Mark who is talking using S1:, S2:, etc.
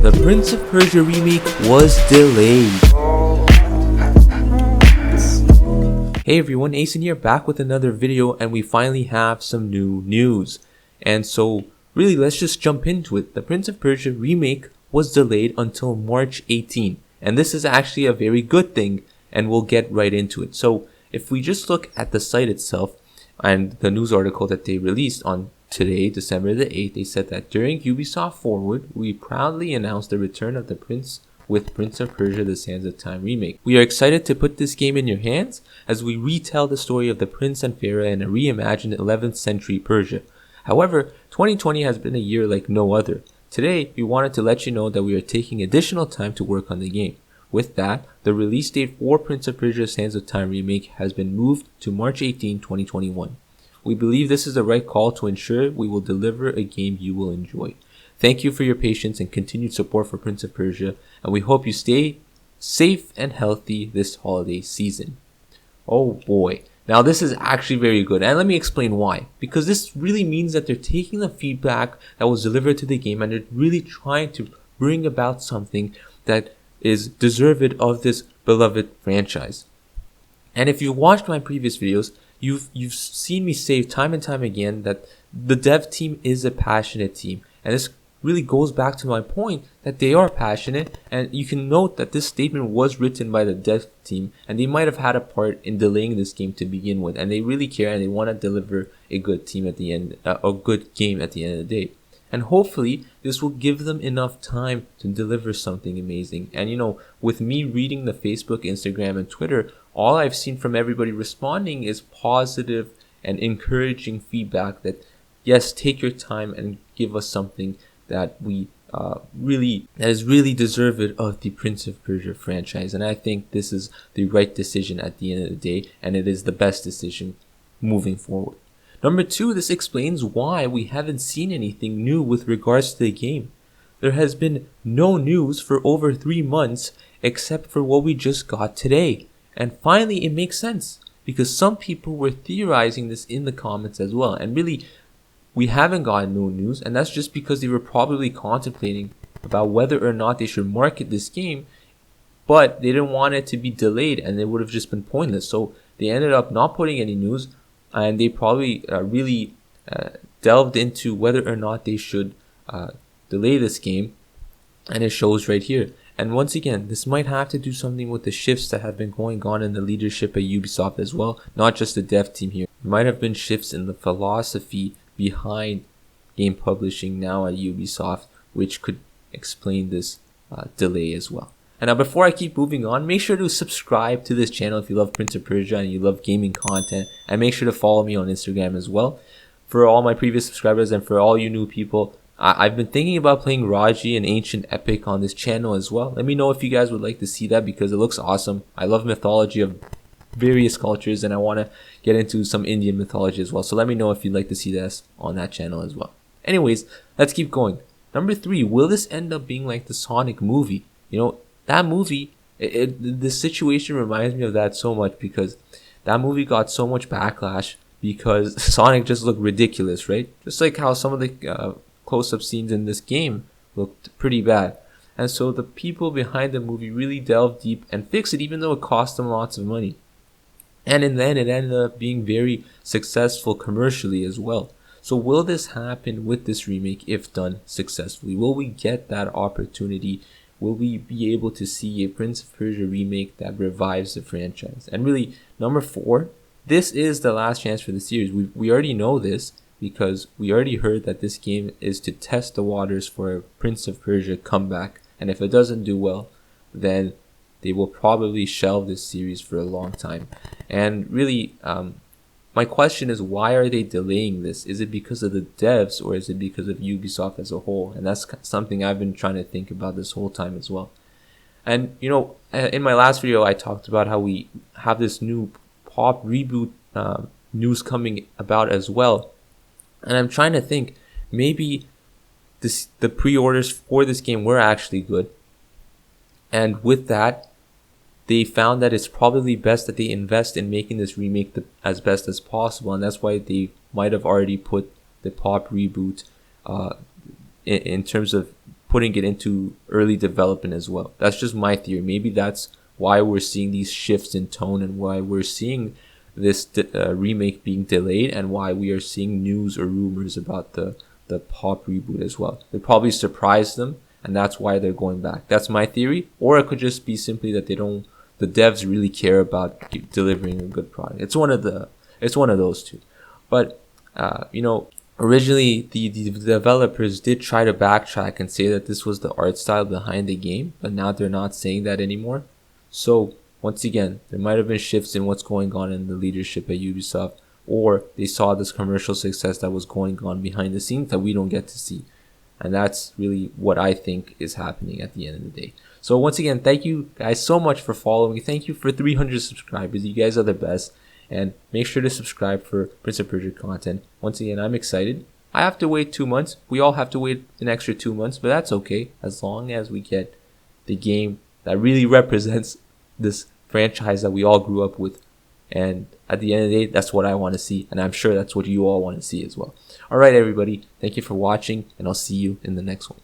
S1: The Prince of Persia remake was delayed. Hey everyone, Asen here, back with another video, and we finally have some new news. And so really, let's just jump into it. The Prince of Persia remake was delayed until March 18, and this is actually a very good thing, and we'll get right into it. So if we just look at the site itself and the news article that they released on today, December the 8th, they said that during Ubisoft Forward, we proudly announced the return of the Prince of Persia: The Sands of Time remake. We are excited to put this game in your hands as we retell the story of the Prince and Farah in a reimagined 11th century Persia. However, 2020 has been a year like no other. Today, we wanted to let you know that we are taking additional time to work on the game. With that, the release date for Prince of Persia: Sands of Time remake has been moved to March 18, 2021. We believe this is the right call to ensure we will deliver a game you will enjoy. Thank you for your patience and continued support for Prince of Persia, and we hope you stay safe and healthy this holiday season. Oh boy. Now this is actually very good, and let me explain why. Because this really means that they're taking the feedback that was delivered to the game and they're really trying to bring about something that is deserved of this beloved franchise. And if you watched my previous videos, you've seen me say time and time again that the dev team is a passionate team, and this really goes back to my point that they are passionate. And you can note that this statement was written by the dev team, and they might have had a part in delaying this game to begin with, and they really care and they want to deliver a good team at the end, a good game at the end of the day. And hopefully this will give them enough time to deliver something amazing. And with me reading the Facebook, Instagram, and Twitter, all I've seen from everybody responding is positive and encouraging feedback that yes, take your time and give us something that is really deserved of the Prince of Persia franchise. And I think this is the right decision at the end of the day, and it is the best decision moving forward. Number 2, this explains why we haven't seen anything new with regards to the game. There has been no news for over 3 months except for what we just got today. And finally, it makes sense because some people were theorizing this in the comments as well. And really, we haven't gotten no news, and that's just because they were probably contemplating about whether or not they should market this game, but they didn't want it to be delayed and it would have just been pointless. So they ended up not putting any news, and they probably really delved into whether or not they should delay this game, and it shows right here. And once again, this might have to do something with the shifts that have been going on in the leadership at Ubisoft as well, not just the dev team here. There might have been shifts in the philosophy behind game publishing now at Ubisoft, which could explain this delay as well. And now, before I keep moving on, make sure to subscribe to this channel if you love Prince of Persia and you love gaming content, and make sure to follow me on Instagram as well. For all my previous subscribers and for all you new people, I've been thinking about playing Raji and Ancient Epic on this channel as well. Let me know if you guys would like to see that because it looks awesome. I love mythology of various cultures, and I want to get into some Indian mythology as well. So let me know if you'd like to see this on that channel as well. Anyways, let's keep going. Number 3, will this end up being like the Sonic movie? That movie, the situation reminds me of that so much because that movie got so much backlash because Sonic just looked ridiculous, right? Just like how some of the close-up scenes in this game looked pretty bad. And so the people behind the movie really delved deep and fixed it, even though it cost them lots of money. And in the end, it ended up being very successful commercially as well. So will this happen with this remake if done successfully? Will we get that opportunity? Will we be able to see a Prince of Persia remake that revives the franchise? And really, number 4, this is the last chance for the series. We already know this because we already heard that this game is to test the waters for a Prince of Persia comeback. And if it doesn't do well, then they will probably shelve this series for a long time. And really, my question is, why are they delaying this? Is it because of the devs, or is it because of Ubisoft as a whole? And that's something I've been trying to think about this whole time as well. And in my last video, I talked about how we have this new pop reboot news coming about as well. And I'm trying to think, maybe the pre-orders for this game were actually good. And with that, they found that it's probably best that they invest in making this remake as best as possible, and that's why they might have already put the pop reboot in terms of putting it into early development as well. That's just my theory. Maybe that's why we're seeing these shifts in tone and why we're seeing this remake being delayed, and why we are seeing news or rumors about the pop reboot as well. They probably surprised them, and that's why they're going back. That's my theory. Or it could just be simply that the devs really care about delivering a good product. It's one of those two. But originally the developers did try to backtrack and say that this was the art style behind the game, but now they're not saying that anymore. So once again, there might have been shifts in what's going on in the leadership at Ubisoft, or they saw this commercial success that was going on behind the scenes that we don't get to see. And that's really what I think is happening at the end of the day. So once again, thank you guys so much for following. Thank you for 300 subscribers. You guys are the best. And make sure to subscribe for Prince of Persia content. Once again, I'm excited. I have to wait 2 months. We all have to wait an extra 2 months, but that's okay, as long as we get the game that really represents this franchise that we all grew up with. And at the end of the day, that's what I want to see, and I'm sure that's what you all want to see as well. All right, everybody, thank you for watching, and I'll see you in the next one.